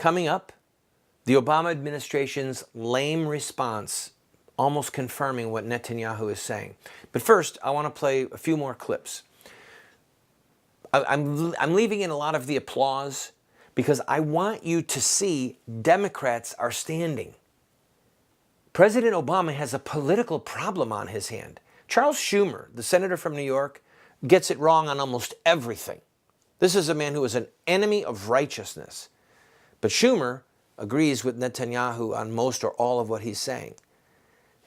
Coming up, the Obama administration's lame response, almost confirming what Netanyahu is saying. But first, I want to play a few more clips. I'm leaving in a lot of the applause because I want you to see Democrats are standing. President Obama has a political problem on his hand. Charles Schumer, the senator from New York, gets it wrong on almost everything. This is a man who is an enemy of righteousness. But Schumer agrees with Netanyahu on most or all of what he's saying.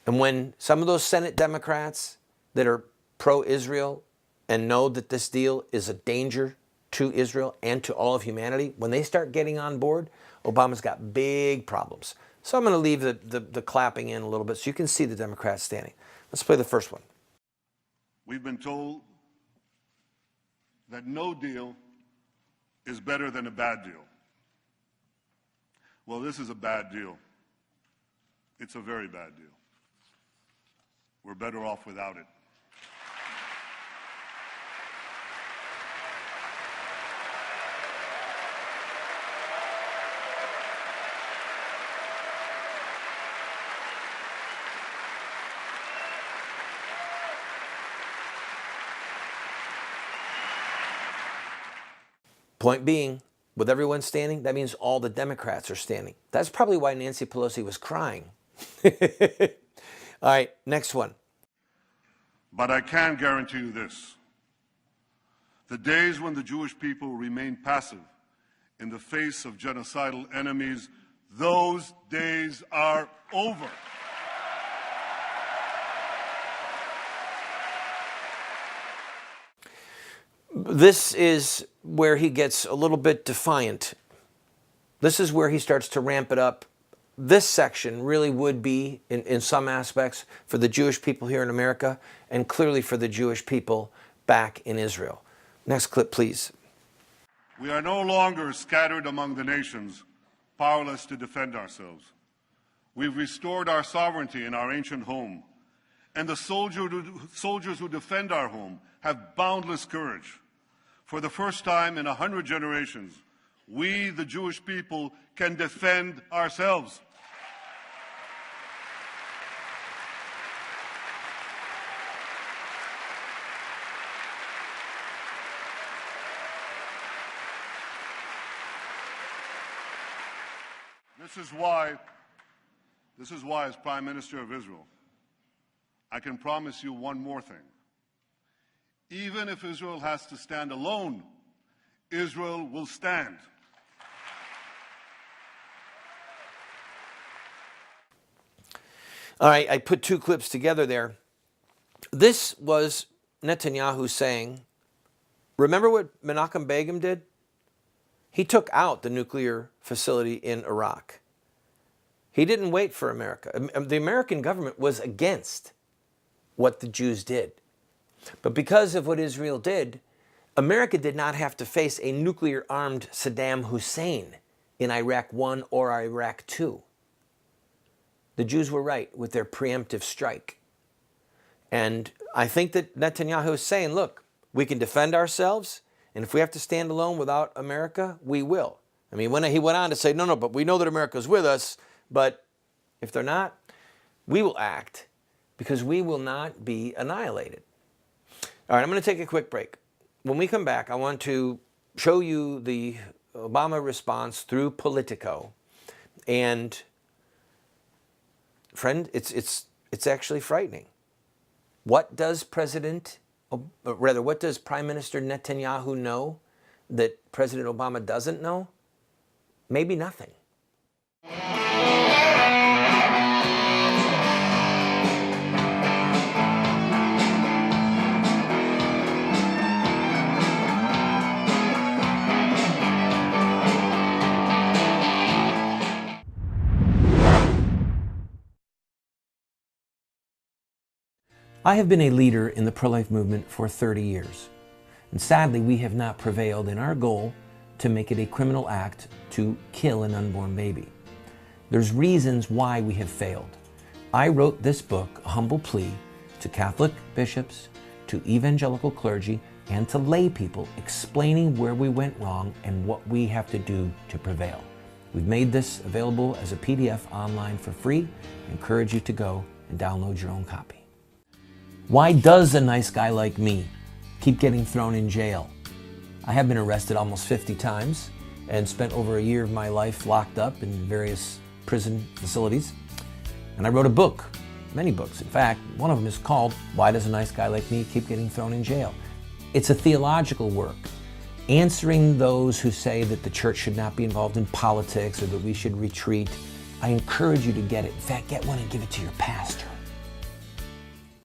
And when some of those Senate Democrats that are pro-Israel and know that this deal is a danger to Israel and to all of humanity, when they start getting on board, Obama's got big problems. So I'm going to leave the clapping in a little bit so you can see the Democrats standing. Let's play the first one. We've been told that no deal is better than a bad deal. Well, this is a bad deal. It's a very bad deal. We're better off without it. Point being, with everyone standing, that means all the Democrats are standing. That's probably why Nancy Pelosi was crying. All right, next one. But I can guarantee you this. The days when the Jewish people remain passive in the face of genocidal enemies, those days are over. This is where he gets a little bit defiant. This is where he starts to ramp it up. This section really would be, in some aspects, for the Jewish people here in America and clearly for the Jewish people back in Israel. Next clip, please. We are no longer scattered among the nations, powerless to defend ourselves. We've restored our sovereignty in our ancient home, and the soldiers who defend our home have boundless courage. For the first time in 100 generations, we, the Jewish people, can defend ourselves. This is why, as Prime Minister of Israel, I can promise you one more thing. Even if Israel has to stand alone, Israel will stand. All right, I put two clips together there. This was Netanyahu saying, remember what Menachem Begin did? He took out the nuclear facility in Iraq. He didn't wait for America. The American government was against what the Jews did. But because of what Israel did, America did not have to face a nuclear-armed Saddam Hussein in Iraq I or Iraq II. The Jews were right with their preemptive strike. And I think that Netanyahu is saying, look, we can defend ourselves, and if we have to stand alone without America, we will. I mean, when he went on to say, no, but we know that America's with us, but if they're not, we will act because we will not be annihilated. All right, I'm going to take a quick break. When we come back, I want to show you the Obama response through Politico. And, friend, it's actually frightening. What does Prime Minister Netanyahu know that President Obama doesn't know? Maybe nothing. I have been a leader in the pro-life movement for 30 years, and sadly we have not prevailed in our goal to make it a criminal act to kill an unborn baby. There's reasons why we have failed. I wrote this book, A Humble Plea, to Catholic bishops, to evangelical clergy, and to lay people, explaining where we went wrong and what we have to do to prevail. We've made this available as a PDF online for free. I encourage you to go and download your own copy. Why does a nice guy like me keep getting thrown in jail? I have been arrested almost 50 times and spent over a year of my life locked up in various prison facilities. And I wrote a book, many books. In fact, one of them is called Why Does a Nice Guy Like Me Keep Getting Thrown in Jail? It's a theological work, answering those who say that the church should not be involved in politics or that we should retreat. I encourage you to get it. In fact, get one and give it to your pastor.